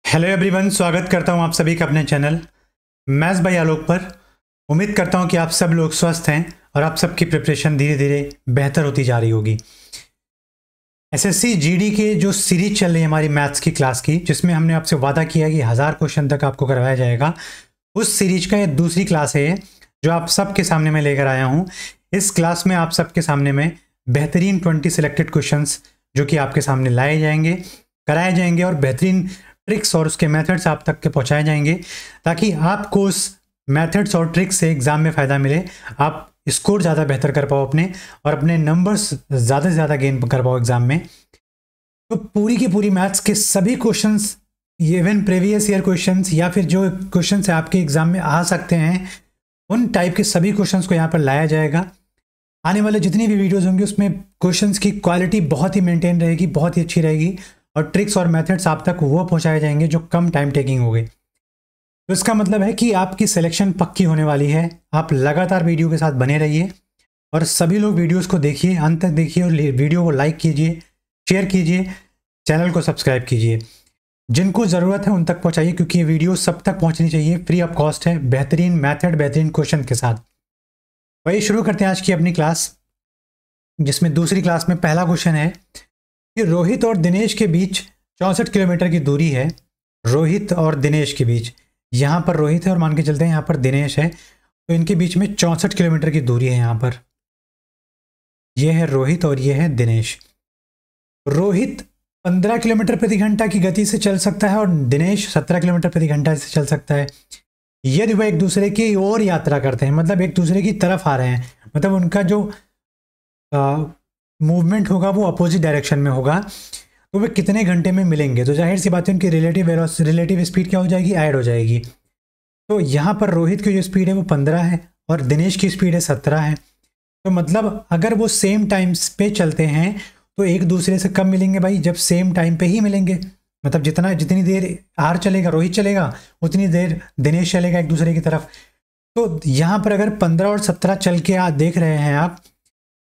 Hello everyone, स्वागत करता हूं आप सभी का अपने चैनल मैथ्स बाय आलोक पर। उम्मीद करता हूं कि आप सब लोग स्वस्थ हैं और आप सबकी प्रिपरेशन धीरे धीरे बेहतर होती जा रही होगी। एसएससी जीडी के जो सीरीज चल रही है हमारी मैथ्स की क्लास की, जिसमें हमने आपसे वादा किया कि 1000 क्वेश्चन तक आपको करवाया जाएगा, उस सीरीज का ये दूसरी क्लास है जो आप सबके सामने मैं लेकर आया हूँ। इस क्लास में आप सबके सामने में बेहतरीन 20 सिलेक्टेड क्वेश्चंस जो कि आपके सामने लाए जाएंगे, कराए जाएंगे और बेहतरीन ट्रिक्स और उसके मेथड्स आप तक के पहुंचाए जाएंगे, ताकि आपको उस मेथड्स और ट्रिक्स से एग्जाम में फ़ायदा मिले, आप स्कोर ज़्यादा बेहतर कर पाओ अपने और अपने नंबर्स ज़्यादा से ज़्यादा गेन कर पाओ एग्जाम में। तो पूरी की पूरी मैथ्स के सभी questions, even previous year questions या फिर जो क्वेश्चंस आपके एग्जाम में आ सकते हैं, उन टाइप के सभी क्वेश्चंस को यहाँ पर लाया जाएगा। आने वाले जितनी भी वीडियोज़ होंगी उसमें क्वेश्चंस की क्वालिटी बहुत ही मेंटेन रहेगी, बहुत ही अच्छी रहेगी और ट्रिक्स और मेथड्स आप तक वो पहुंचाए जाएंगे जो कम टाइम टेकिंग हो गई। तो इसका मतलब है कि आपकी सिलेक्शन पक्की होने वाली है। आप लगातार वीडियो के साथ बने रहिए और सभी लोग वीडियोस को देखिए, अंत तक देखिए और वीडियो को लाइक कीजिए, शेयर कीजिए, चैनल को सब्सक्राइब कीजिए। जिनको ज़रूरत है उन तक पहुँचाइए, क्योंकि ये वीडियो सब तक पहुँचनी चाहिए, फ्री ऑफ कॉस्ट है, बेहतरीन मैथड बेहतरीन क्वेश्चन के साथ। वही शुरू करते हैं आज की अपनी क्लास, जिसमें दूसरी क्लास में पहला क्वेश्चन है कि रोहित और दिनेश के बीच 64 किलोमीटर की दूरी है। रोहित और दिनेश के बीच, यहाँ पर रोहित है और मान के चलते हैं यहाँ पर दिनेश है, तो इनके बीच में 64 किलोमीटर की दूरी है। यहाँ पर ये है रोहित और ये है दिनेश। रोहित 15 किलोमीटर प्रति घंटा की गति से चल सकता है और दिनेश 17 किलोमीटर प्रति घंटा से चल सकता है। यदि वह एक दूसरे की ओर यात्रा करते हैं, मतलब एक दूसरे की तरफ आ रहे हैं, मतलब उनका जो मूवमेंट होगा वो अपोजिट डायरेक्शन में होगा, तो वे कितने घंटे में मिलेंगे। तो जाहिर सी बात है उनकी रिलेटिव स्पीड क्या हो जाएगी, ऐड हो जाएगी। तो यहाँ पर रोहित की जो स्पीड है वो 15 है और दिनेश की स्पीड है 17 है। तो मतलब अगर वो सेम टाइम पे चलते हैं तो एक दूसरे से कब मिलेंगे भाई, जब सेम टाइम पे ही मिलेंगे। मतलब जितनी देर आर चलेगा, रोहित चलेगा, उतनी देर दिनेश चलेगा एक दूसरे की तरफ। तो यहाँ पर अगर 15 और 17 चल के देख रहे हैं आप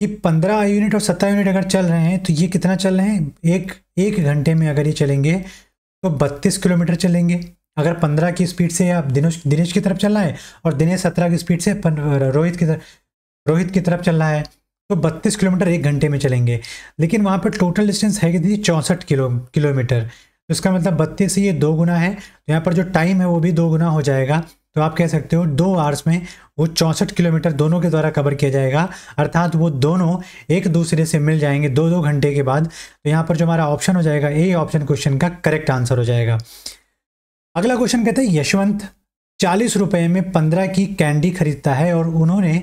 कि 15 यूनिट और 17 यूनिट अगर चल रहे हैं, तो ये कितना चल रहे हैं, एक घंटे में अगर ये चलेंगे तो 32 किलोमीटर चलेंगे। अगर 15 की स्पीड से आप दिनेश की तरफ चलना है और दिनेश 17 की स्पीड से रोहित की तरफ चल रहा है, तो 32 किलोमीटर एक घंटे में चलेंगे। लेकिन वहाँ पर टोटल डिस्टेंस है कितनी, 64 किलोमीटर। तो इसका मतलब 32 से ये 2 गुना है, तो यहाँ पर जो टाइम है वो भी 2 गुना हो जाएगा। तो आप कह सकते हो 2 आवर्स में वो 64 किलोमीटर दोनों के द्वारा कवर किया जाएगा, अर्थात वो दोनों एक दूसरे से मिल जाएंगे 2-2 घंटे के बाद। तो यहाँ पर जो हमारा ऑप्शन हो जाएगा, ए ऑप्शन क्वेश्चन का करेक्ट आंसर हो जाएगा। अगला क्वेश्चन कहता है यशवंत 40 रुपये में 15 की कैंडी खरीदता है और उन्होंने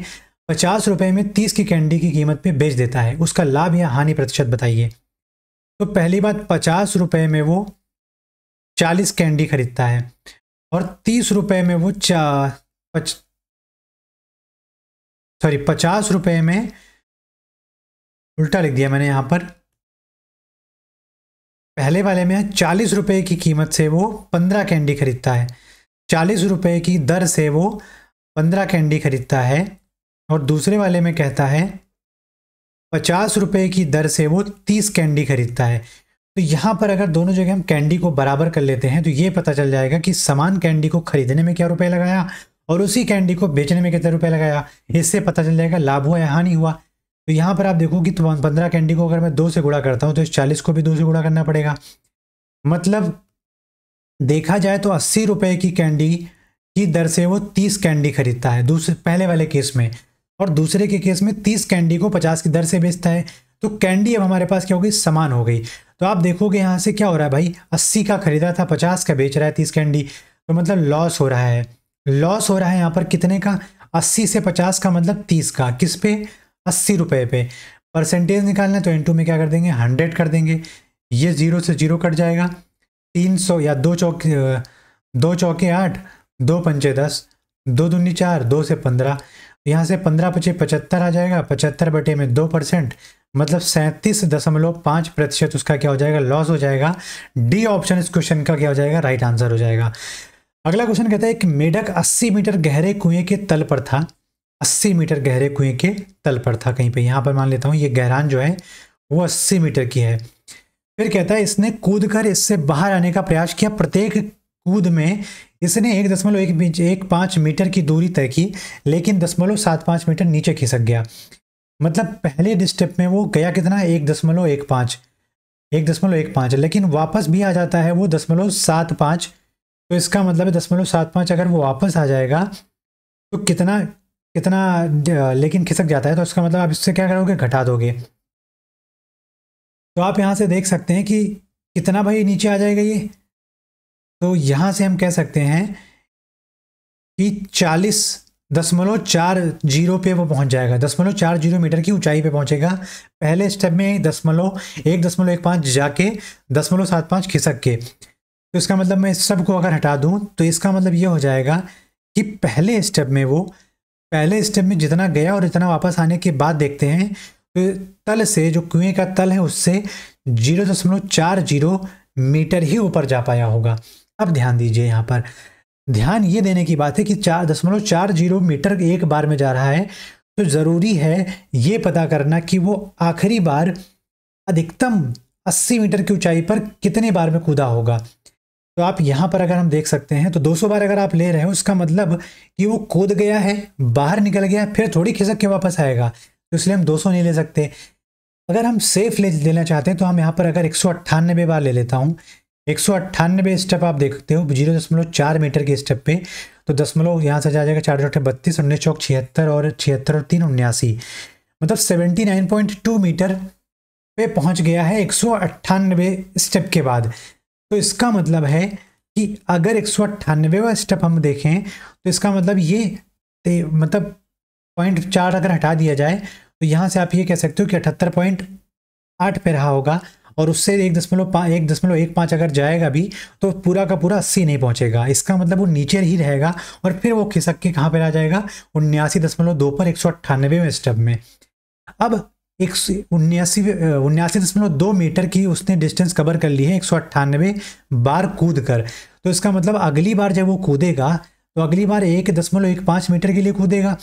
50 रुपये में 30 की कैंडी की कीमत पे बेच देता है, उसका लाभ या हानि प्रतिशत बताइए। तो पहली बात, 50 रुपये में वो 40 कैंडी खरीदता है और 30 रुपये में वो 50 रुपये में, उल्टा लिख दिया मैंने यहाँ पर, पहले वाले में 40 रुपये की कीमत से वो 15 कैंडी खरीदता है, 40 रुपये की दर से वो 15 कैंडी खरीदता है। और दूसरे वाले में कहता है 50 रुपये की दर से वो 30 कैंडी खरीदता है। तो यहाँ पर अगर दोनों जगह हम कैंडी को बराबर कर लेते हैं तो ये पता चल जाएगा कि समान कैंडी को खरीदने में क्या रुपए लगाया और उसी कैंडी को बेचने में कितने रुपए लगाया। इससे पता चल जाएगा लाभ हुआ या हानि हुआ। तो यहाँ पर आप देखो कि 15 कैंडी को अगर मैं 2 से गुणा करता हूँ तो इस 40 को भी 2 से गुणा करना पड़ेगा। मतलब देखा जाए तो 80 रुपये की कैंडी की दर से वो 30 कैंडी खरीदता है पहले वाले केस में, और दूसरे के केस में 30 कैंडी को 50 की दर से बेचता है। तो कैंडी अब हमारे पास क्या हो गई, समान हो गई। तो आप देखोगे यहाँ से क्या हो रहा है भाई, 80 का खरीदा था, 50 का बेच रहा है 30 कैंडी, तो मतलब लॉस हो रहा है। लॉस हो रहा है यहाँ पर कितने का, 80 से 50 का मतलब 30 का, किस पे, 80 रुपये पे। परसेंटेज निकालना है तो इनटू में क्या कर देंगे, 100 कर देंगे। ये 0 से 0 कट जाएगा, 300 या 2 चौके 8, 2 पंचे 10, 2 दूनी 4, 2 से 15, यहाँ से 15 पचे 75 आ जाएगा, 75 बटे में 2%, मतलब 37.5% उसका क्या हो जाएगा, लॉस हो जाएगा। डी ऑप्शन इस क्वेश्चन का क्या हो जाएगा, राइट आंसर हो जाएगा। अगला क्वेश्चन कहता है कि मेढक 80 मीटर गहरे कुएं के तल पर था, 80 मीटर गहरे कुएं के तल पर था कहीं पे, यहाँ पर मान लेता हूँ ये गहरान जो है वो 80 मीटर की है। फिर कहता है इसने कूद कर इससे बाहर आने का प्रयास किया, प्रत्येक कूद में इसने 1.15 मीटर की दूरी तय की, लेकिन 0.75 मीटर नीचे खिसक गया। मतलब पहले स्टेप में वो गया कितना, 1.15, लेकिन वापस भी आ जाता है वो 0.75। तो इसका मतलब है 0.75 अगर वो वापस आ जाएगा तो कितना कितना लेकिन खिसक जाता है, तो इसका मतलब आप इससे क्या करोगे, घटा दोगे। तो आप यहाँ से देख सकते हैं कि कितना भाई नीचे आ जाएगा ये। तो यहाँ से हम कह सकते हैं कि 40.40 पे वो पहुंच जाएगा, 0.40 मीटर की ऊंचाई पे पहुंचेगा। पहले स्टेप में 1.15 जाके 0.75 खिसक के। तो इसका मतलब मैं इस सब को अगर हटा दूं तो इसका मतलब ये हो जाएगा कि पहले स्टेप में जितना गया और इतना वापस आने के बाद देखते हैं तो तल से, जो कुएं का तल है उससे 0.40 मीटर ही ऊपर जा पाया होगा। अब ध्यान दीजिए, यहाँ पर ध्यान ये देने की बात है कि 4.40 मीटर एक बार में जा रहा है, तो ज़रूरी है ये पता करना कि वो आखिरी बार अधिकतम 80 मीटर की ऊंचाई पर कितने बार में कूदा होगा। तो आप यहाँ पर अगर हम देख सकते हैं तो 200 बार अगर आप ले रहे हो, उसका मतलब कि वो कूद गया है, बाहर निकल गया, फिर थोड़ी खिसक के वापस आएगा, तो इसलिए हम 200 नहीं ले सकते। अगर हम सेफ लेना चाहते हैं तो हम यहाँ पर अगर 198 बार ले लेता हूँ। 198 स्टेप आप देखते हो 0.4 मीटर के स्टेप पे, तो दशमलव यहाँ से जा जाएगा 4 32, 19 चौक 76 और 76 और 3 79, मतलब 79.2 मीटर पे पहुँच गया है 198 स्टेप के बाद। तो इसका मतलब है कि अगर 198वां स्टेप हम देखें तो इसका मतलब ये मतलब 0.4 अगर हटा दिया जाए तो यहाँ से आप ये कह सकते हो कि 78.8 पे रहा होगा, और उससे 1.15 अगर जाएगा भी तो पूरा का पूरा 80 नहीं पहुंचेगा। इसका मतलब वो नीचे ही रहेगा और फिर वो खिसक के कहाँ पर आ जाएगा, 79.2 पर 198वें स्टेप में। अब 79.2 मीटर की उसने डिस्टेंस कवर कर ली है 198 बार कूद कर। तो इसका मतलब अगली बार जब वो कूदेगा तो अगली बार 1.15 मीटर के लिए कूदेगा।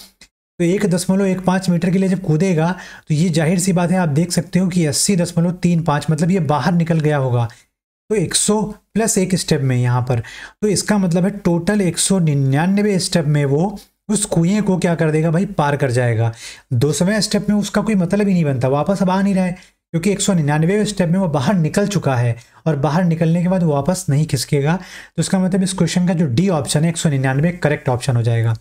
तो 1.15 मीटर के लिए जब कूदेगा तो ये जाहिर सी बात है, आप देख सकते हो कि 80.35 मतलब ये बाहर निकल गया होगा। तो 100 प्लस एक स्टेप में यहाँ पर, तो इसका मतलब है टोटल 199 स्टेप में वो उस कुएं को क्या कर देगा भाई, पार कर जाएगा। 200वें स्टेप में उसका कोई मतलब ही नहीं बनता, वापस अब आ नहीं रहा है, क्योंकि 199वें स्टेप में वो बाहर निकल चुका है और बाहर निकलने के बाद वो वापस नहीं खिसकेगा। तो इसका मतलब इस क्वेश्चन का जो डी ऑप्शन है 199 करेक्ट ऑप्शन हो जाएगा।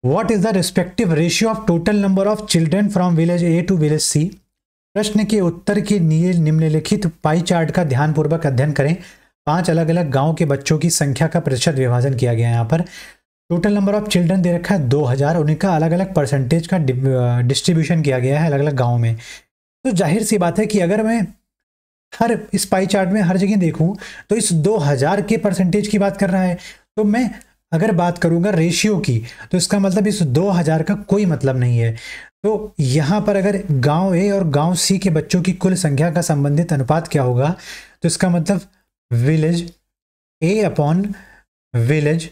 What is the respective ratio of total number of children from village A to village C. प्रश्न के उत्तर के लिए निम्नलिखित पाई चार्ट का ध्यानपूर्वक अध्ययन करें। 5 अलग अलग गांव के बच्चों की संख्या का प्रतिशत विभाजन किया गया है। यहाँ पर total number of children they रखा है 2000, उनका अलग अलग परसेंटेज का डिस्ट्रीब्यूशन किया गया है अलग अलग गाँव में। तो जाहिर सी बात है कि अगर मैं हर इस पाई चार्ट में हर जगह देखूं तो इस 2000 के परसेंटेज की बात कर रहा है। तो मैं अगर बात करूंगा रेशियो की तो इसका मतलब इस 2000 का कोई मतलब नहीं है। तो यहाँ पर अगर गांव ए और गांव सी के बच्चों की कुल संख्या का संबंधित अनुपात क्या होगा, तो इसका मतलब विलेज ए अपॉन विलेज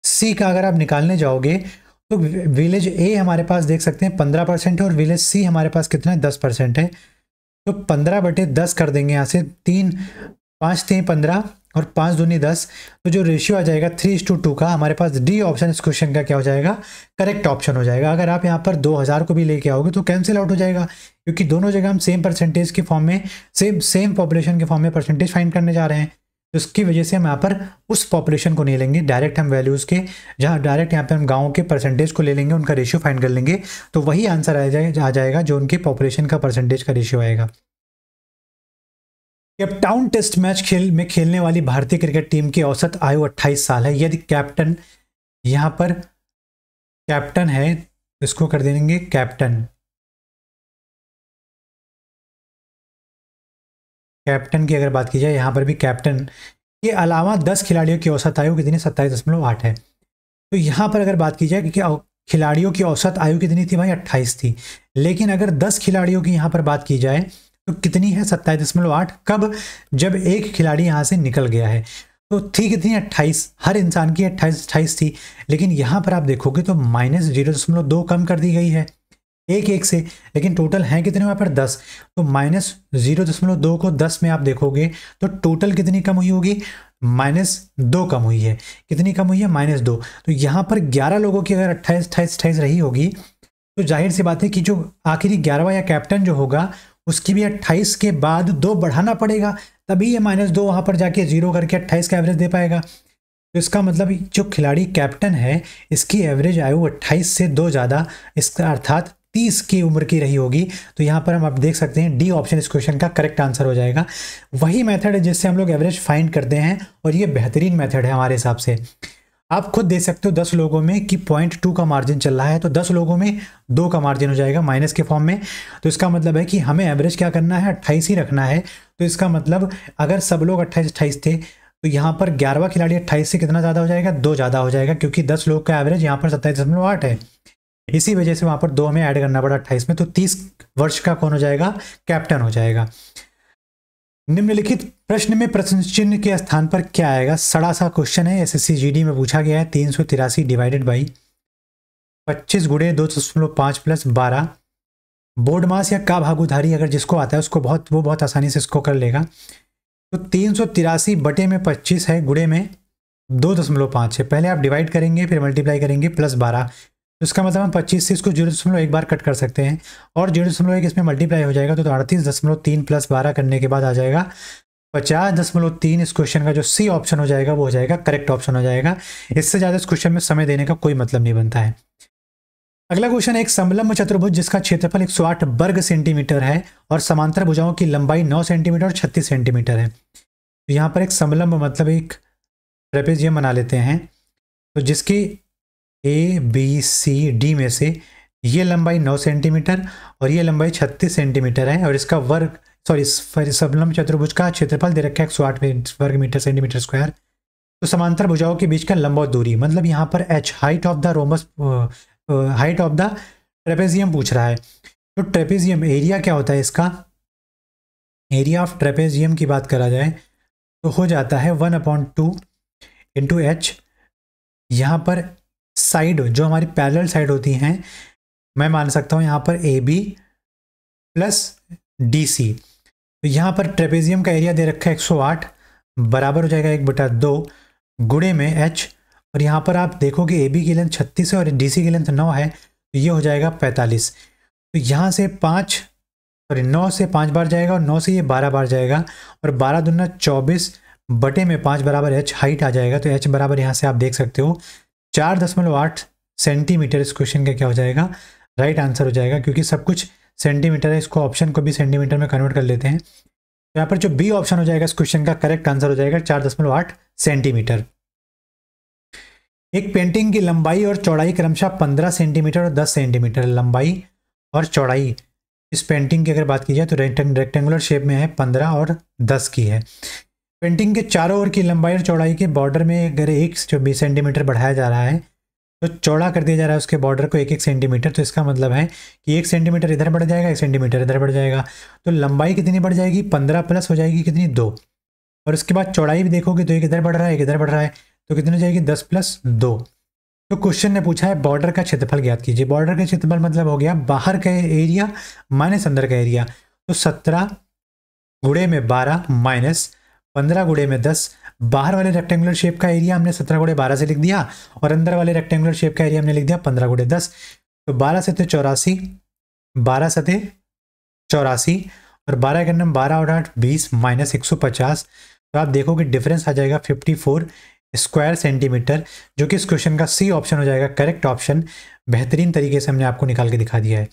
सी का अगर आप निकालने जाओगे तो विलेज ए हमारे पास देख सकते हैं 15% है और विलेज सी हमारे पास कितना है 10% है। तो 15/10 कर देंगे यहाँ से, 3 5 3 15 और 5 दूनी 10। तो जो रेशियो आ जाएगा 3:2 का, हमारे पास डी ऑप्शन इस क्वेश्चन का क्या हो जाएगा, करेक्ट ऑप्शन हो जाएगा। अगर आप यहाँ पर 2000 को भी लेके आओगे तो कैंसिल आउट हो जाएगा, क्योंकि दोनों जगह हम सेम परसेंटेज के फॉर्म में सेम पॉपुलेशन के फॉर्म में परसेंटेज फाइंड करने जा रहे हैं। तो इसकी वजह से हम यहाँ पर उस पॉपुलेशन को नहीं लेंगे, डायरेक्ट हम वैल्यूज़ के जहाँ डायरेक्ट यहाँ पे हम गाँव के परसेंटेज को ले लेंगे, उनका रेशियो फाइंड कर लेंगे, तो वही आंसर आ जाएगा जो उनके पॉपुलेशन का परसेंटेज का रेशियो आएगा। केपटाउन टेस्ट मैच में खेलने वाली भारतीय क्रिकेट टीम की औसत आयु 28 साल है। यदि कैप्टन यहाँ पर कैप्टन है तो इसको कर देंगे कैप्टन की अगर बात की जाए, यहाँ पर भी कैप्टन के अलावा 10 खिलाड़ियों की औसत आयु कितनी 27.8 है। तो यहाँ पर अगर बात की जाए कि खिलाड़ियों की औसत आयु कितनी थी भाई 28 थी, लेकिन अगर 10 खिलाड़ियों की यहाँ पर बात की जाए तो कितनी है 27.8। कब, जब एक खिलाड़ी यहाँ से निकल गया है। तो थी कितनी 28, हर इंसान की 28 थी, लेकिन यहाँ पर आप देखोगे तो -0.2 कम कर दी गई है। एक एक से, लेकिन टोटल हैं कितने वहाँ पर 10। तो -0.2 को 10 में आप देखोगे तो टोटल कितनी कम हुई होगी, -2 कम हुई है। कितनी कम हुई है, -2। तो यहाँ पर 11 लोगों की अगर 28 रही होगी तो जाहिर सी बात है कि जो आखिरी 11वां या कैप्टन जो होगा उसकी भी 28 के बाद 2 बढ़ाना पड़ेगा, तभी ये -2 वहाँ पर जाके 0 करके 28 का एवरेज दे पाएगा। तो इसका मतलब जो खिलाड़ी कैप्टन है इसकी एवरेज आयु 28 से 2 ज़्यादा, इसका अर्थात 30 की उम्र की रही होगी। तो यहाँ पर हम आप देख सकते हैं डी ऑप्शन इस क्वेश्चन का करेक्ट आंसर हो जाएगा। वही मेथड है जिससे हम लोग एवरेज फाइंड करते हैं और ये बेहतरीन मेथड है हमारे हिसाब से। आप खुद देख सकते हो 10 लोगों में कि 0.2 का मार्जिन चल रहा है, तो 10 लोगों में 2 का मार्जिन हो जाएगा माइनस के फॉर्म में। तो इसका मतलब है कि हमें एवरेज क्या करना है, 28 ही रखना है। तो इसका मतलब अगर सब लोग 28 थे तो यहाँ पर 11वां खिलाड़ी 28 से कितना ज़्यादा हो जाएगा, 2 ज़्यादा हो जाएगा, क्योंकि 10 लोग का एवरेज यहाँ पर 27.8 है। इसी वजह से वहाँ पर 2 हमें ऐड करना पड़ा 28 में। तो 30 वर्ष का कौन हो जाएगा, कैप्टन हो जाएगा। निम्नलिखित प्रश्न में प्रश्न चिन्ह के स्थान पर क्या आएगा। सड़ा सा क्वेश्चन है, एसएससी जीडी में पूछा गया है। 383 डिवाइडेड बाई 25 गुणे 2.5 प्लस 12। बोर्ड मास या का भागुधारी अगर जिसको आता है उसको बहुत आसानी से इसको कर लेगा। तो 383 बटे में 25 है, गुणे में 2.5 है। पहले आप डिवाइड करेंगे फिर मल्टीप्लाई करेंगे प्लस 12। तो इसका मतलब हम 25 से इसको 0.1 बार कट कर सकते हैं और 0.1 इसमें मल्टीप्लाई हो जाएगा। तो 38.3 प्लस 12 करने के बाद आ जाएगा 50.3। इस क्वेश्चन का जो सी ऑप्शन हो जाएगा वो हो जाएगा करेक्ट ऑप्शन हो जाएगा। इससे ज़्यादा इस क्वेश्चन में समय देने का कोई मतलब नहीं बनता है। अगला क्वेश्चन है, एक समलंब चतुर्भुज जिसका क्षेत्रफल 108 वर्ग सेंटीमीटर है और समांतर भुजाओं की लंबाई 9 सेंटीमीटर और 36 सेंटीमीटर है। तो यहाँ पर एक समलंब मतलब एक ट्रेपेजियम बना लेते हैं। तो जिसकी ABCD में से ये लंबाई 9 सेंटीमीटर और ये लंबाई 36 सेंटीमीटर है और इसका समलंब चतुर्भुज का क्षेत्रफल दे रखा है 108 वर्ग मीटर सेंटीमीटर स्क्वायर। तो समांतर भुजाओं के बीच का लंबवत दूरी मतलब यहाँ पर H height of the trapezium पूछ रहा है। तो ट्रेपेजियम एरिया क्या होता है, इसका एरिया ऑफ ट्रेपेजियम की बात करा जाए तो हो जाता है 1/2 इंटू H। यहाँ पर साइड जो हमारी पैरेलल साइड होती हैं मैं मान सकता हूँ यहाँ पर AB प्लस DC। तो यहाँ पर ट्रेपेजियम का एरिया दे रखा है 108 बराबर हो जाएगा 1/2 गुणे में H। और यहाँ पर आप देखोगे AB की लेंथ 36 है और DC की लेंथ 9 है, तो ये हो जाएगा 45। तो यहाँ से 9 से 5 बार जाएगा और 9 से ये 12 बार जाएगा और 12 दूना 24 बटे में 5 बराबर H हाइट आ जाएगा। तो H बराबर यहाँ से आप देख सकते हो 4.8 सेंटीमीटर। इस क्वेश्चन का क्या हो जाएगा, राइट आंसर हो जाएगा, क्योंकि सब कुछ सेंटीमीटर है। इसको ऑप्शन को भी सेंटीमीटर में कन्वर्ट कर लेते हैं। तो यहाँ पर जो बी ऑप्शन हो जाएगा इस क्वेश्चन का करेक्ट आंसर हो जाएगा 4.8 सेंटीमीटर। एक पेंटिंग की लंबाई और चौड़ाई क्रमशः 15 सेंटीमीटर और 10 सेंटीमीटर। लंबाई और चौड़ाई इस पेंटिंग की अगर बात की जाए तो रेक्टेंगुलर शेप में है, 15 और 10 की है। पेंटिंग के चारों ओर की लंबाई और चौड़ाई के बॉर्डर में अगर 1 सेंटीमीटर बढ़ाया जा रहा है तो चौड़ा कर दिया जा रहा है उसके बॉर्डर को 1 सेंटीमीटर। तो इसका मतलब है कि 1 सेंटीमीटर इधर बढ़ जाएगा, 1 सेंटीमीटर इधर बढ़ जाएगा। तो लंबाई कितनी बढ़ जाएगी, 15 प्लस हो जाएगी कितनी, 2। और उसके बाद चौड़ाई भी देखोगे तो एक इधर बढ़ रहा है एक इधर बढ़ रहा है, तो कितनी हो जाएगी 10 + 2। तो क्वेश्चन ने पूछा है बॉर्डर का क्षेत्रफल ज्ञात कीजिए। बॉर्डर का क्षेत्रफल मतलब हो गया बाहर का एरिया माइनस अंदर का एरिया। तो 17 गुणे में 12 माइनस 15 गुणे में 10। बाहर वाले रेक्टेंगुलर शेप का एरिया हमने 17 गुणे 12 से लिख दिया और अंदर वाले रेक्टेंगुलर शेप का एरिया हमने लिख दिया 15 गुणे 10। तो 12 सते 84, 12 सते 84 और 12 के नंबर 12 और 8 20 माइनस 150। तो आप देखोगे डिफरेंस आ जाएगा 54 स्क्वायर सेंटीमीटर, जो कि इस क्वेश्चन का सी ऑप्शन हो जाएगा करेक्ट ऑप्शन। बेहतरीन तरीके से हमने आपको निकाल के दिखा दिया है।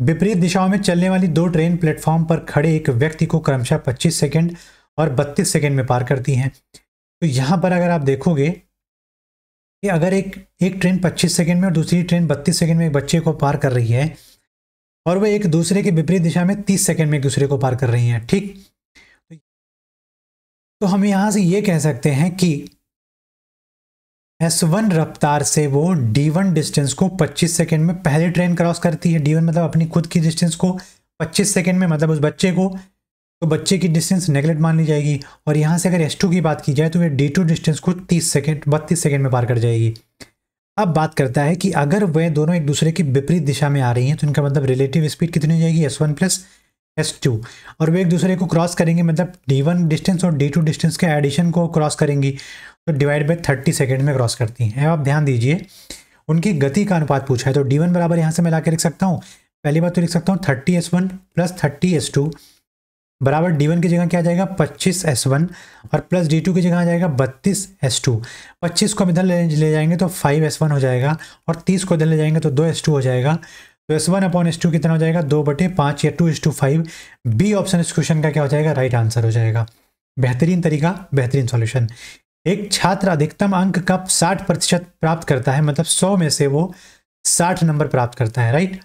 विपरीत दिशाओं में चलने वाली 2 ट्रेन प्लेटफॉर्म पर खड़े एक व्यक्ति को क्रमशः 25 सेकंड और 32 सेकंड में पार करती हैं। तो यहाँ पर अगर आप देखोगे कि अगर एक ट्रेन 25 सेकंड में और दूसरी ट्रेन 32 सेकंड में एक बच्चे को पार कर रही है और वह एक दूसरे के विपरीत दिशा में 30 सेकंड में एक दूसरे को पार कर रही हैं, ठीक। तो हम यहाँ से ये कह सकते हैं कि S1 रफ्तार से वो D1 डिस्टेंस को 25 सेकंड में पहले ट्रेन क्रॉस करती है। D1 मतलब अपनी खुद की डिस्टेंस को 25 सेकंड में, मतलब उस बच्चे को, तो बच्चे की डिस्टेंस नेगलेक्ट मान ली जाएगी। और यहाँ से अगर S2 की बात की जाए तो ये D2 डिस्टेंस को 32 सेकंड में पार कर जाएगी। अब बात करता है कि अगर वे दोनों एक दूसरे की विपरीत दिशा में आ रही हैं तो इनका मतलब रिलेटिव स्पीड कितनी हो जाएगी, s1 प्लस s2, और वे एक दूसरे को क्रॉस करेंगे, मतलब d1 डिस्टेंस और d2 डिस्टेंस के एडिशन को क्रॉस करेंगी तो डिवाइड बाय 30 सेकेंड में क्रॉस करती हैं। आप ध्यान दीजिए, उनकी गति का अनुपात पूछा है तो d1 बराबर यहाँ से मैं ला के लिख सकता हूँ, पहली बात तो लिख सकता हूँ 30s1 प्लस 30s2 बराबर d1 की जगह क्या आ जाएगा 25s1 और प्लस d2 की जगह आ जाएगा 32s2। 25 को हम इधर ले जाएंगे तो 5s1 हो जाएगा और 30 को इधर ले जाएंगे तो 2s2 हो जाएगा। तो s1 अपॉन s2 कितना हो जाएगा 2/5 या 2:5। बी ऑप्शन इस क्वेश्चन का क्या हो जाएगा, राइट आंसर हो जाएगा। बेहतरीन तरीका, बेहतरीन सॉल्यूशन। एक छात्र अधिकतम अंक का 60% प्राप्त करता है, मतलब 100 में से वो 60 नंबर प्राप्त करता है, राइट।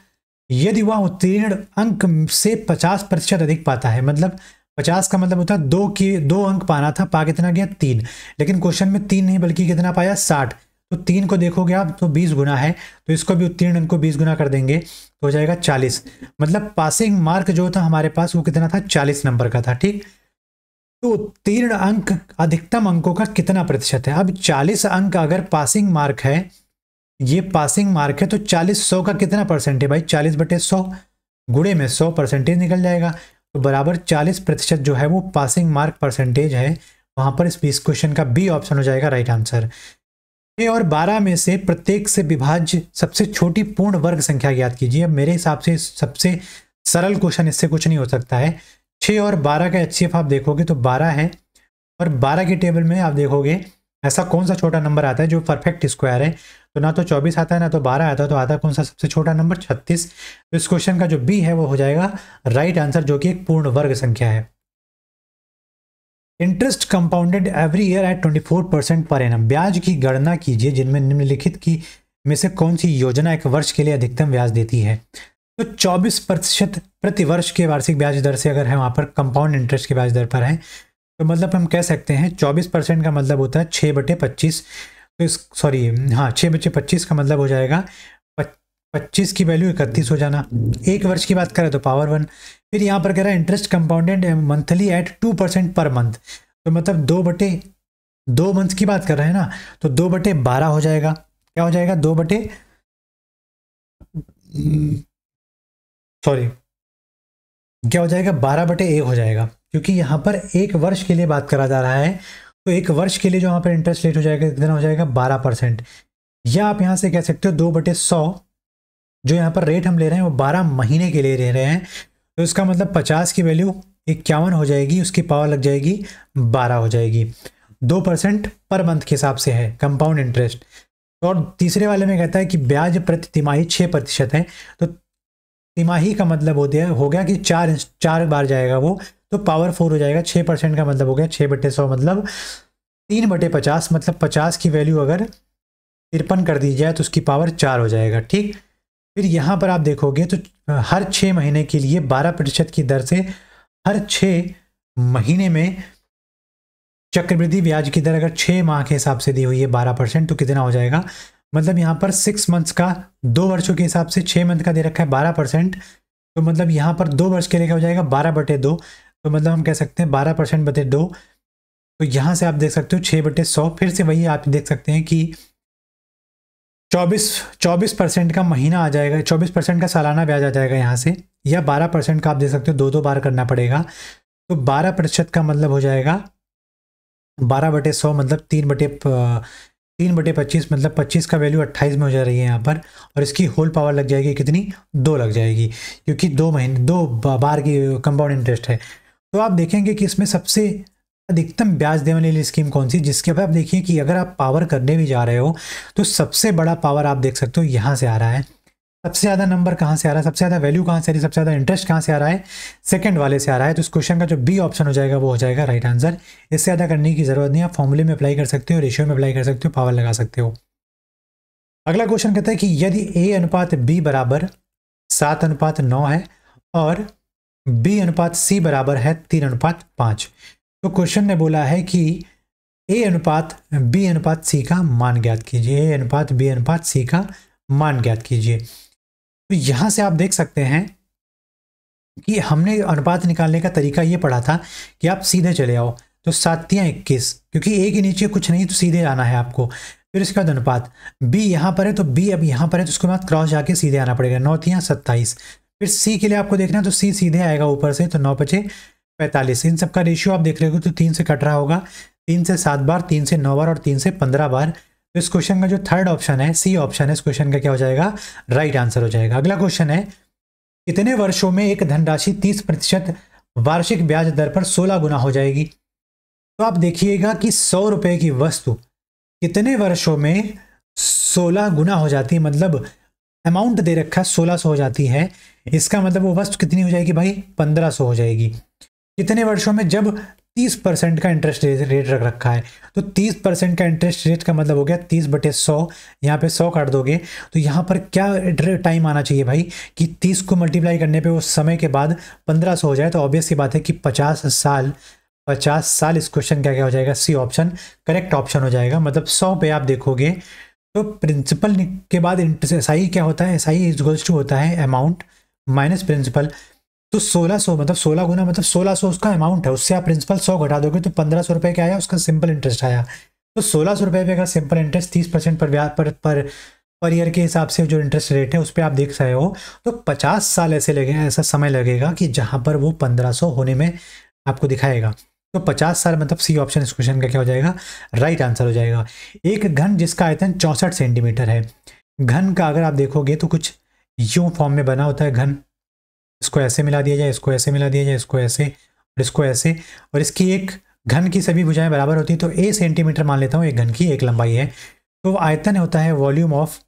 यदि वह उत्तीर्ण अंक से 50% अधिक पाता है, मतलब 50 का मतलब होता है 2 अंक पाना था, पा कितना गया 3, लेकिन क्वेश्चन में 3 नहीं बल्कि कितना पाया 60, तो 3 को देखोगे आप तो 20 गुना है, तो इसको भी उत्तीर्ण अंक को 20 गुना कर देंगे तो हो जाएगा 40। मतलब पासिंग मार्क जो था हमारे पास वो कितना था, 40 नंबर का था, ठीक। तो उत्तीर्ण अंक अधिकतम अंकों का कितना प्रतिशत है। अब 40 अंक अगर पासिंग मार्क है, ये पासिंग मार्क है, तो 40 100 का कितना परसेंट है भाई, 40/100 गुणे में 100 परसेंटेज निकल जाएगा, तो बराबर 40% जो है वो पासिंग मार्क परसेंटेज है। वहां पर इस क्वेश्चन का बी ऑप्शन हो जाएगा राइट आंसर। 6 और 12 में से प्रत्येक से विभाज्य सबसे छोटी पूर्ण वर्ग संख्या ज्ञात कीजिए। अब मेरे हिसाब से सबसे सरल क्वेश्चन इससे कुछ नहीं हो सकता है। 6 और 12 का HCF आप देखोगे तो 12 है, और 12 के टेबल में आप देखोगे ऐसा कौन सा छोटा नंबर आता है जो परफेक्ट स्क्वायर है, तो ना तो 24 आता है ना तो 12 आता है, तो आता कौन सा सबसे छोटा नंबर 36। तो इस क्वेश्चन का जो बी है वो हो जाएगा राइट आंसर, जो कि एक पूर्ण वर्ग संख्या है। Interest compounded every year at 24% per annum. ब्याज की गणना कीजिए जिनमें निम्नलिखित की में से कौन सी योजना एक वर्ष के लिए अधिकतम ब्याज देती है। तो 24% प्रति वर्ष के वार्षिक ब्याज दर से अगर है वहां पर कंपाउंड इंटरेस्ट की ब्याज दर पर है, तो मतलब हम कह सकते हैं 24% का मतलब होता है 6/25। तो इस 6/25 का मतलब हो जाएगा 25 की वैल्यू 31 हो जाना। एक वर्ष की बात करें तो पावर 1। फिर यहाँ पर कह रहा है interest compounded monthly eight 2% per month, तो मतलब 2/2 मंथ की बात कर रहे हैं ना, तो 2/12 हो जाएगा। क्या हो जाएगा, क्या हो जाएगा 12/1 हो जाएगा, क्योंकि यहाँ पर एक वर्ष के लिए बात करा जा रहा है। तो एक वर्ष के लिए जो यहाँ पर इंटरेस्ट रेट हो जाएगा कितना हो जाएगा 12%, या आप यहाँ से कह सकते हो 2/100 जो यहाँ पर रेट हम ले रहे हैं वो 12 महीने के लिए ले रहे हैं, तो इसका मतलब 50 की वैल्यू 51 हो जाएगी, उसकी पावर लग जाएगी 12 हो जाएगी। 2% पर मंथ के हिसाब से है कंपाउंड इंटरेस्ट। और तीसरे वाले में कहता है कि ब्याज प्रति तिमाही 6% है, तो तिमाही का मतलब हो गया कि 4 बार जाएगा वो, तो पावर 4 हो जाएगा। 6% का मतलब हो गया 6/100 मतलब 3/50, मतलब 50 की वैल्यू अगर 53 कर दी जाए तो उसकी पावर 4 हो जाएगा, ठीक। फिर यहाँ पर आप देखोगे तो हर 6 महीने के लिए 12% की दर से हर 6 महीने में चक्रवृद्धि ब्याज की दर अगर 6 माह के हिसाब से दी हुई है 12%, तो कितना हो जाएगा, मतलब यहाँ पर 6 मंथ्स का 2 वर्षों के हिसाब से 6 मंथ का दे रखा है 12%, तो मतलब यहाँ पर 2 वर्ष के लिए क्या हो जाएगा 12/2, तो मतलब हम कह सकते हैं 12%/2। तो यहाँ से आप देख सकते हो 6/100। फिर से वही आप देख सकते हैं कि 24% का महीना आ जाएगा, 24% का सालाना ब्याज आ जाएगा यहाँ से, या 12% का आप देख सकते हो 2 बार करना पड़ेगा। तो 12% का मतलब हो जाएगा 12/100 मतलब 3/25, मतलब 25 का वैल्यू 28 में हो जा रही है यहाँ पर, और इसकी होल पावर लग जाएगी कितनी, 2 लग जाएगी, क्योंकि 2 बार की कंपाउंड इंटरेस्ट है। तो आप देखेंगे कि इसमें सबसे अधिकतम ब्याज देने वाली स्कीम कौन सी, जिसके बाद आप देखिए कि अगर आप पावर करने भी जा रहे हो तो सबसे बड़ा पावर आप देख सकते हो यहाँ से आ रहा है। सबसे ज़्यादा नंबर कहाँ से आ रहा है, सबसे ज़्यादा वैल्यू कहाँ से आ रही है, सबसे ज़्यादा इंटरेस्ट कहाँ से आ रहा है, सेकंड वाले से आ रहा है। तो इस क्वेश्चन का जो बी ऑप्शन हो जाएगा वो हो जाएगा राइट आंसर। इससे ज़्यादा करने की जरूरत नहीं, आप फॉर्मूले में अप्लाई कर सकते हो, रेशियो में अप्लाई कर सकते हो, पावर लगा सकते हो। अगला क्वेश्चन कहता है कि यदि A/B बराबर 7/9 है और B/C बराबर है 3/5, तो क्वेश्चन ने बोला है कि A/B/C का मान ज्ञात कीजिए। A/B/C का मान ज्ञात कीजिए। तो यहां से आप देख सकते हैं कि हमने अनुपात निकालने का तरीका ये पढ़ा था कि आप सीधे चले आओ, तो 7 × 21, क्योंकि A के नीचे कुछ नहीं तो सीधे आना है आपको। फिर इसके बाद अनुपात, बी यहाँ पर है तो बी अब यहाँ पर है तो उसके बाद क्रॉस जाके सीधे आना पड़ेगा, 9 तियाँ 27। फिर सी के लिए आपको देखना है तो सी सीधे आएगा ऊपर से, तो 9 पचे 45। इन सबका रेशियो आप देख रहे हो तो 3 से कट रहा होगा, 3 से 7 बार, 3 से 9 बार और 3 से 15 बार। तो इस क्वेश्चन का जो थर्ड ऑप्शन है, सी ऑप्शन है, इस क्वेश्चन का क्या हो जाएगा, राइट आंसर हो जाएगा। अगला क्वेश्चन है, कितने वर्षों में एक धनराशि 30% वार्षिक ब्याज दर पर 16 गुना हो जाएगी। तो आप देखिएगा कि 100 रुपए की वस्तु कितने वर्षों में 16 गुना हो जाती है, मतलब अमाउंट दे रखा है 1600 हो जाती है, इसका मतलब वो वस्तु कितनी हो जाएगी भाई, 1500 हो जाएगी। कितने वर्षों में, जब 30% का इंटरेस्ट रेट रख रखा है, तो 30% का इंटरेस्ट रेट का मतलब हो गया 30/100, यहाँ पे 100 काट दोगे तो यहाँ पर क्या टाइम आना चाहिए भाई कि 30 को मल्टीप्लाई करने पे वो समय के बाद 1500 हो जाए। तो ऑब्वियस सी बात है कि 50 साल इस क्वेश्चन का क्या हो जाएगा, सी ऑप्शन करेक्ट ऑप्शन हो जाएगा। मतलब 100 पे आप देखोगे तो प्रिंसिपल के बाद एस आई क्या होता है, एस आई इक्वल्स टू होता है अमाउंट माइनस प्रिंसिपल। तो 1600 मतलब 16 गुना मतलब 1600 उसका अमाउंट है, उससे आप प्रिंसिपल 100 घटा दोगे तो 1500 रुपये क्या आया, उसका सिंपल इंटरेस्ट आया। तो 1600 रुपये पे का सिंपल इंटरेस्ट 30% पर ब्याज पर ईयर के हिसाब से जो इंटरेस्ट रेट है उस पर आप देख रहे हो, तो 50 साल ऐसा समय लगेगा कि जहाँ पर वो 1500 होने में आपको दिखाएगा। तो 50 साल मतलब सी ऑप्शन इस क्वेश्चन का क्या हो जाएगा, राइट आंसर हो जाएगा। एक घन जिसका आयतन 64 सेंटीमीटर है, घन का अगर आप देखोगे तो कुछ यूं फॉर्म में बना होता है घन, इसको ऐसे मिला दिया जाए, इसको ऐसे मिला दिया जाए, इसको ऐसे और इसको ऐसे, और इसकी एक घन की सभी भुजाएं बराबर होती है तो ए सेंटीमीटर मान लेता हूँ एक घन की एक लंबाई है। तो आयतन होता है वॉल्यूम ऑफ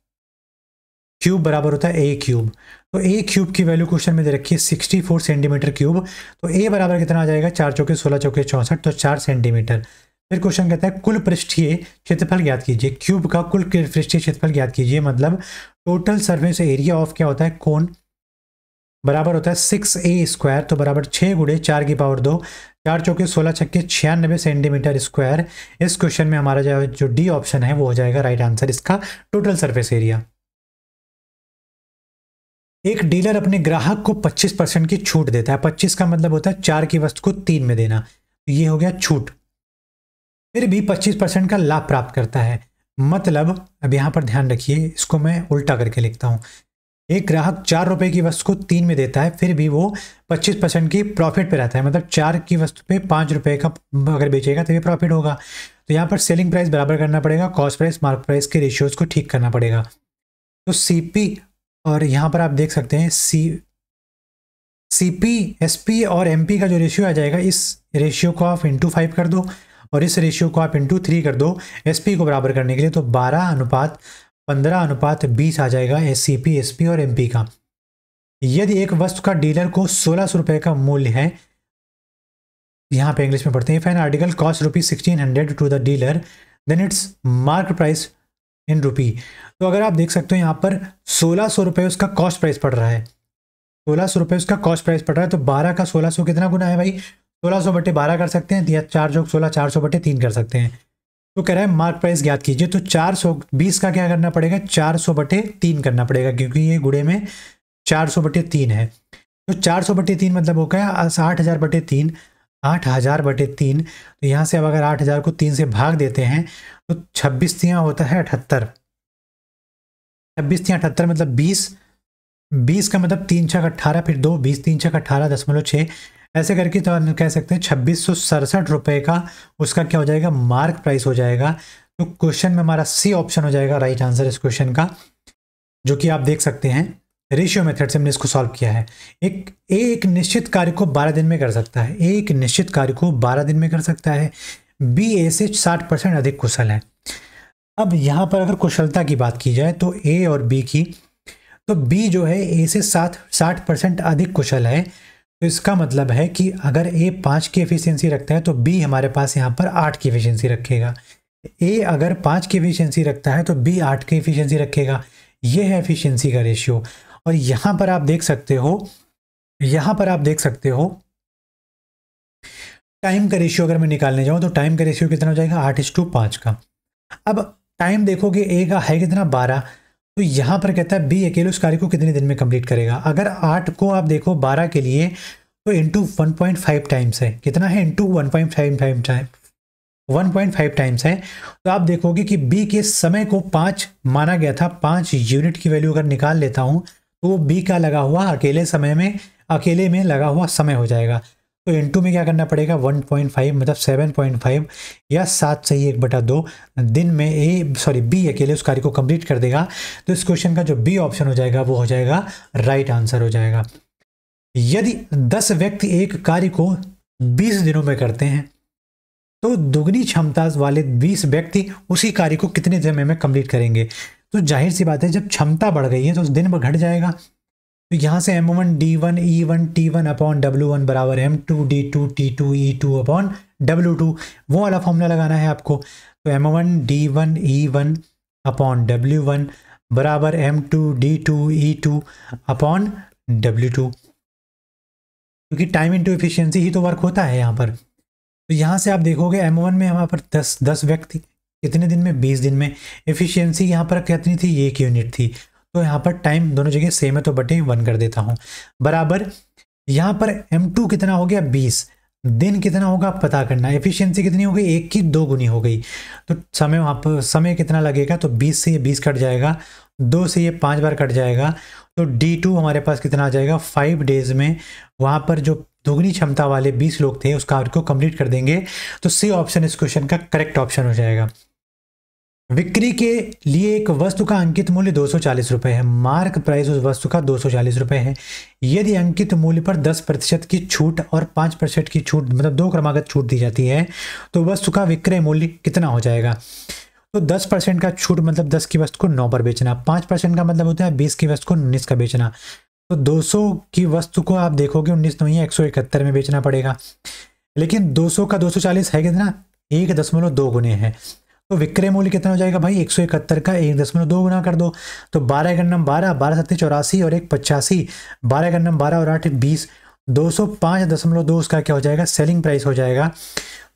क्यूब बराबर होता है ए क्यूब। तो ए क्यूब की वैल्यू क्वेश्चन में दे रखी है 64 सेंटीमीटर क्यूब। तो ए बराबर कितना आ जाएगा, 4 चौके 16 चौके 64, तो 4 सेंटीमीटर। फिर क्वेश्चन कहता है कुल पृष्ठीय क्षेत्रफल ज्ञात कीजिए, क्यूब का कुल पृष्ठीय क्षेत्रफल ज्ञात कीजिए, मतलब टोटल सरफेस एरिया ऑफ क्या होता है, कोन बराबर होता है 6a², तो बराबर 6 गुणे 4 की पावर 2, 4 चौके 16 छक्के 96 सेंटीमीटर स्क्वायर। इस क्वेश्चन में हमारा जो डी ऑप्शन है वो हो जाएगा राइट आंसर, इसका टोटल सरफेस एरिया। एक डीलर अपने ग्राहक को 25% की छूट देता है, 25 का मतलब होता है 4 की वस्तु को 3 में देना, तो ये हो गया छूट। फिर भी 25% का लाभ प्राप्त करता है, मतलब अब यहां पर ध्यान रखिए, इसको मैं उल्टा करके लिखता हूं। एक ग्राहक 4 रुपए की वस्तु को 3 में देता है, फिर भी वो 25% की प्रॉफिट पे रहता है, मतलब 4 की वस्तु पे 5 रुपए का अगर बेचेगा तो ये प्रॉफिट होगा। तो यहाँ पर सेलिंग प्राइस बराबर करना पड़ेगा, कॉस्ट प्राइस मार्क प्राइस के रेशियोज को ठीक करना पड़ेगा। तो सीपी और यहाँ पर आप देख सकते हैं सीपी एसपी और एमपी का जो रेशियो आ जाएगा, इस रेशियो को आप इंटू 5 कर दो और इस रेशियो को आप इंटू 3 कर दो एसपी को बराबर करने के लिए, तो 12:15:20 आ जाएगा सीपी एसपी और एमपी का। यदि एक वस्तु का डीलर को 1600 रुपये का मूल्य है, यहाँ पे इंग्लिश में पढ़ते हैं, if an article cost ₹1600 to the dealer then its mark price in rupee. तो अगर आप देख सकते हो यहाँ पर 1600 रुपये उसका कॉस्ट प्राइस पड़ रहा है, 1600 रुपये उसका कॉस्ट प्राइस पड़ रहा है, तो 12 का 1600 कितना गुना है भाई, 1600/12 कर सकते हैं, या 4 जोग 16 400/3 कर सकते हैं। तो कह रहा है मार्क प्राइस ज्ञात कीजिए, तो 420 का क्या करना पड़ेगा, 400/3 करना पड़ेगा, क्योंकि ये गुणे में 400/3 है। तो 400/3 मतलब हो गया 8000/3, 8000/3। तो यहाँ से अब अगर 8000 को 3 से भाग देते हैं तो 26 तियाँ होता है 78, 26 तियाँ 78 मतलब 20 का मतलब 3 छक 18, फिर 2 20 3 छक 18.6, ऐसे करके तो हम कह सकते हैं 2667 रुपये का उसका क्या हो जाएगा, मार्क प्राइस हो जाएगा। तो क्वेश्चन में हमारा सी ऑप्शन हो जाएगा राइट आंसर इस क्वेश्चन का, जो कि आप देख सकते हैं रेशियो मेथड से हमने इसको सॉल्व किया है। एक निश्चित कार्य को 12 दिन में कर सकता है, एक निश्चित कार्य को 12 दिन में कर सकता है, बी ए से 60% अधिक कुशल है। अब यहाँ पर अगर कुशलता की बात की जाए तो ए और बी की, तो बी जो है ए से 60% अधिक कुशल है, तो इसका मतलब है कि अगर ए 5 की एफिशिएंसी रखता है तो बी हमारे पास यहाँ पर 8 की एफिशिएंसी रखेगा। ए अगर 5 की एफिशिएंसी रखता है तो बी 8 की एफिशिएंसी रखेगा। ये है एफिशिएंसी का रेशियो। और यहाँ पर आप देख सकते हो टाइम का रेशियो अगर मैं निकालने जाऊँ तो टाइम का रेशियो कितना हो जाएगा, 8:5 का। अब टाइम देखोगे ए का है कितना, 12, तो यहाँ पर कहता है बी अकेले उस कार्य को कितने दिन में कंप्लीट करेगा। अगर 8 को आप देखो 12 के लिए तो इंटू 1.5 टाइम्स है, कितना है, इंटू 1.5 1.5 टाइम्स है। तो आप देखोगे कि बी के समय को 5 माना गया था, 5 यूनिट की वैल्यू अगर निकाल लेता हूँ तो वो बी का लगा हुआ अकेले में लगा हुआ समय हो जाएगा। तो इनटू में क्या करना पड़ेगा 1.5 मतलब 7.5 या 7 से ही 1/2 दिन में बी अकेले उस कार्य को कंप्लीट कर देगा। तो इस क्वेश्चन का जो बी ऑप्शन हो जाएगा वो हो जाएगा राइट आंसर हो जाएगा। यदि 10 व्यक्ति एक कार्य को 20 दिनों में करते हैं तो दुगनी क्षमता वाले 20 व्यक्ति उसी कार्य को कितने समय में कंप्लीट करेंगे। तो जाहिर सी बात है जब क्षमता बढ़ गई है तो दिन भर घट जाएगा। तो यहाँ से M1 D1 E1 T1 upon W1 बराबर M2 D2 T2 E2 upon W2 वो वाला फॉर्मूला लगाना है आपको। तो M1 D1 E1 upon W1 बराबर M2 D2 E2 upon W2, क्योंकि टाइम इंटू एफिशिएंसी ही तो वर्क होता है यहाँ पर। तो यहाँ से आप देखोगे M1 में यहाँ पर 10 व्यक्ति कितने दिन में 20 दिन में, एफिशिएंसी यहाँ पर कितनी थी 1 यूनिट थी। तो यहाँ पर टाइम दोनों जगह सेम है तो बटे 1 कर देता हूँ बराबर यहाँ पर M2 कितना हो गया 20, दिन कितना होगा पता करना, एफिशिएंसी कितनी हो गई 1 की 2 गुनी हो गई। तो समय वहाँ पर समय कितना लगेगा तो 20 से ये 20 कट जाएगा, 2 से ये 5 बार कट जाएगा। तो D2 हमारे पास कितना आ जाएगा 5 डेज में वहाँ पर जो दोगुनी क्षमता वाले 20 लोग थे उस कार्य को कंप्लीट कर देंगे। तो सी ऑप्शन इस क्वेश्चन का करेक्ट ऑप्शन हो जाएगा। बिक्री के लिए एक वस्तु का अंकित मूल्य 240 रुपये है, मार्क प्राइस उस वस्तु का 240 रुपये है। यदि अंकित मूल्य पर 10% की छूट और 5% की छूट मतलब 2 क्रमागत छूट दी जाती है तो वस्तु का विक्रय मूल्य कितना हो जाएगा। तो 10% का छूट मतलब 10 की वस्तु को 9 पर बेचना, 5% का मतलब होता है 20 की वस्तु को 19 का बेचना। तो 200 की वस्तु को आप देखोगे 19 नहीं है 171 में बेचना पड़ेगा, लेकिन 200 का 240 है कितना 1.2 गुने है। तो विक्रय मूल्य कितना हो जाएगा भाई 171 का 1.2 गुना कर दो। तो 12 गन्नम 12 12 सत्ते 84 और 1 85, 12 गन्नम 12 और 8 20, 205.2 उसका क्या हो जाएगा सेलिंग प्राइस हो जाएगा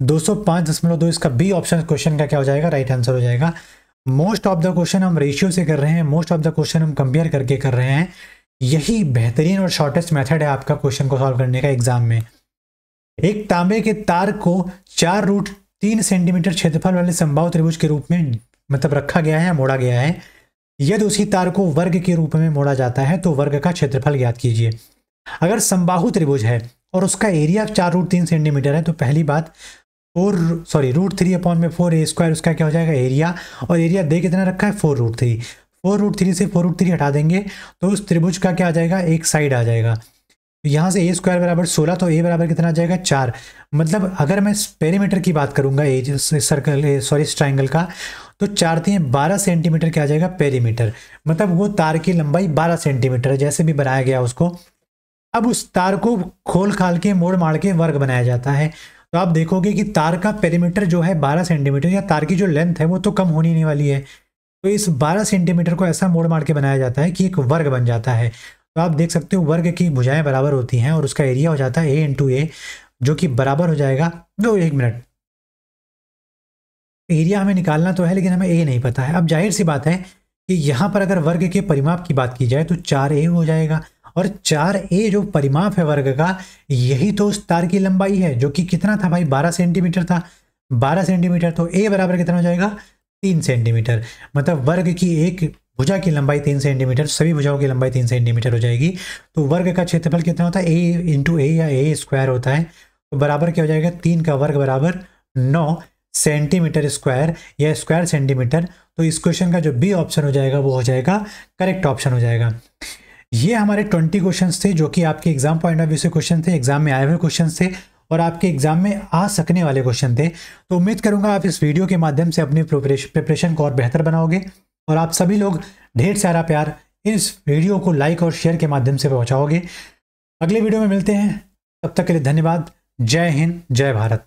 205.2। इसका बी ऑप्शन क्वेश्चन का क्या हो जाएगा राइट आंसर हो जाएगा। मोस्ट ऑफ द क्वेश्चन हम रेशियो से कर रहे हैं, मोस्ट ऑफ द क्वेश्चन हम कंपेयर करके कर रहे हैं। यही बेहतरीन और शॉर्टेस्ट मेथड है आपका क्वेश्चन को सॉल्व करने का एग्जाम में। एक तांबे के तार को 4√3 सेंटीमीटर क्षेत्रफल वाले समबाहु त्रिभुज के रूप में मतलब रखा गया है, मोड़ा गया है। यदि उसी तार को वर्ग के रूप में मोड़ा जाता है तो वर्ग का क्षेत्रफल ज्ञात कीजिए। अगर समबाहु त्रिभुज है और उसका एरिया 4√3 सेंटीमीटर है तो पहली बात √3/4 उसका क्या हो जाएगा एरिया, और एरिया दे कितना रखा है 4√3, 4√3 से 4√3 हटा देंगे तो उस त्रिभुज का क्या आ जाएगा एक साइड आ जाएगा। तो यहाँ से a² बराबर 16 तो a बराबर कितना आ जाएगा 4। मतलब अगर मैं पेरीमीटर की बात करूंगा इस ट्राइंगल का तो 4×3 12 सेंटीमीटर क्या आ जाएगा पेरीमीटर, मतलब वो तार की लंबाई 12 सेंटीमीटर जैसे भी बनाया गया उसको। अब उस तार को खोल खाल के मोड़ मार के वर्ग बनाया जाता है। तो आप देखोगे कि तार का पेरीमीटर जो है 12 सेंटीमीटर या तार की जो लेंथ है वो तो कम होनी नहीं वाली है। तो इस 12 सेंटीमीटर को ऐसा मोड़ मार के बनाया जाता है कि एक वर्ग बन जाता है। तो आप देख सकते हो वर्ग की भुजाएं बराबर होती हैं और उसका एरिया हो जाता है a × a जो कि बराबर हो जाएगा 1 मिनट। एरिया हमें निकालना तो है लेकिन हमें a नहीं पता है। अब जाहिर सी बात है कि यहाँ पर अगर वर्ग के परिमाप की बात की जाए तो 4a हो जाएगा, और 4a जो परिमाप है वर्ग का यही तो उस तार की लंबाई है जो कि कितना था भाई 12 सेंटीमीटर था, 12 सेंटीमीटर। तो a बराबर कितना हो जाएगा 3 सेंटीमीटर, मतलब वर्ग की एक भुजा की लंबाई 3 सेंटीमीटर, सभी भुजाओं की लंबाई 3 सेंटीमीटर हो जाएगी। तो वर्ग का क्षेत्रफल कितना होता है a × a या a² होता है। तो बराबर क्या हो जाएगा 3 का वर्ग बराबर 9 सेंटीमीटर स्क्वायर या स्क्वायर सेंटीमीटर। तो इस क्वेश्चन का जो बी ऑप्शन हो जाएगा वो हो जाएगा करेक्ट ऑप्शन हो जाएगा। ये हमारे 20 क्वेश्चंस थे जो कि आपके एग्जाम पॉइंट ऑफ व्यू से क्वेश्चन थे, एग्जाम में आए हुए क्वेश्चन थे और आपके एग्जाम में आ सकने वाले क्वेश्चन थे। तो उम्मीद करूंगा आप इस वीडियो के माध्यम से अपनी प्रिपरेशन को और बेहतर बनाओगे और आप सभी लोग ढेर सारा प्यार इस वीडियो को लाइक और शेयर के माध्यम से पहुंचाओगे। अगले वीडियो में मिलते हैं, तब तक के लिए धन्यवाद। जय हिंद, जय भारत।